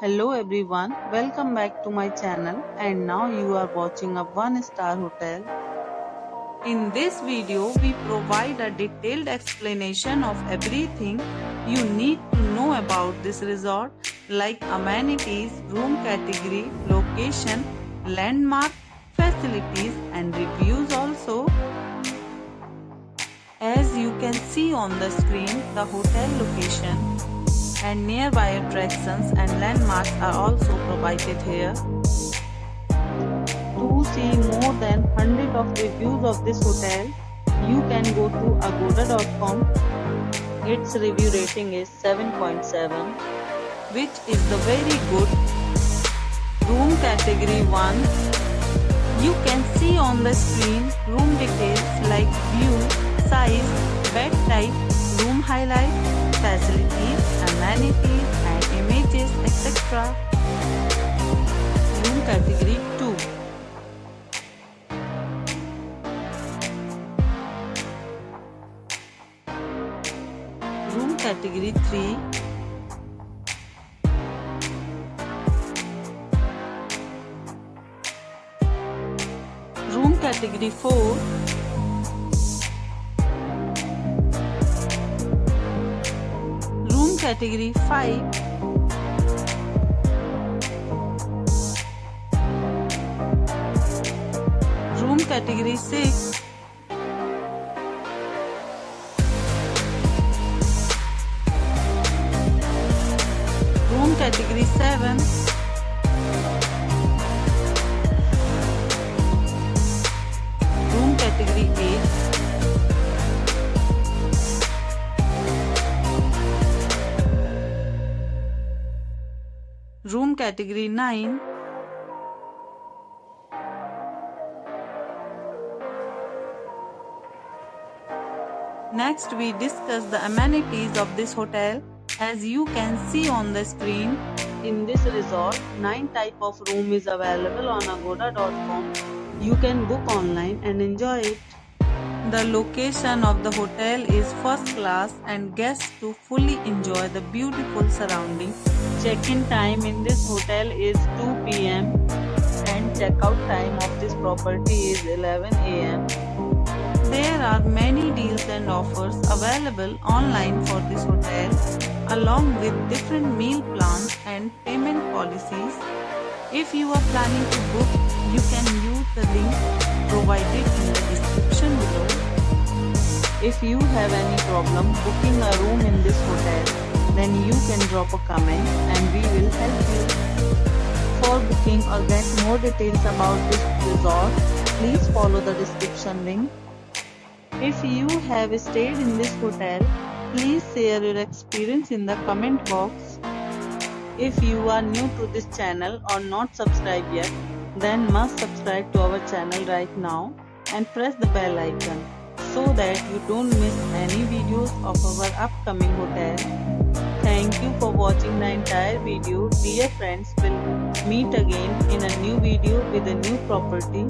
Hello everyone, welcome back to my channel and now you are watching a 1-star hotel. In this video, we provide a detailed explanation of everything you need to know about this resort like amenities, room category, location, landmark, facilities and reviews also. As you can see on the screen, the hotel location and nearby attractions and landmarks are also provided here. To see more than 100 of reviews of this hotel, you can go to agoda.com. Its review rating is 7.7, which is the very good. Room category 1. You can see on the screen room details like view, size, bed type, room highlight, facilities, amenities and images, etc. Room category 2. Room category 3. Room category 4. Room category 5. Room category 6. Room category 7. Room category 8. Room category 9. Next we discuss the amenities of this hotel. As you can see on the screen, in this resort, 9 type of room is available on agoda.com. You can book online and enjoy it. The location of the hotel is first class and guests to fully enjoy the beautiful surroundings. Check-in time in this hotel is 2 p.m. and check-out time of this property is 11 a.m. There are many deals and offers available online for this hotel, along with different meal plans and payment policies. If you are planning to book, you can use the link provided in the description below. If you have any problem booking a room in this hotel, then you can drop a comment and we will help you. For booking or get more details about this resort, please follow the description link. If you have stayed in this hotel, please share your experience in the comment box. If you are new to this channel or not subscribed yet, then must subscribe to our channel right now and press the bell icon so that you don't miss any videos of our upcoming hotel. Thank you for watching the entire video. Dear friends, we'll meet again in a new video with a new property.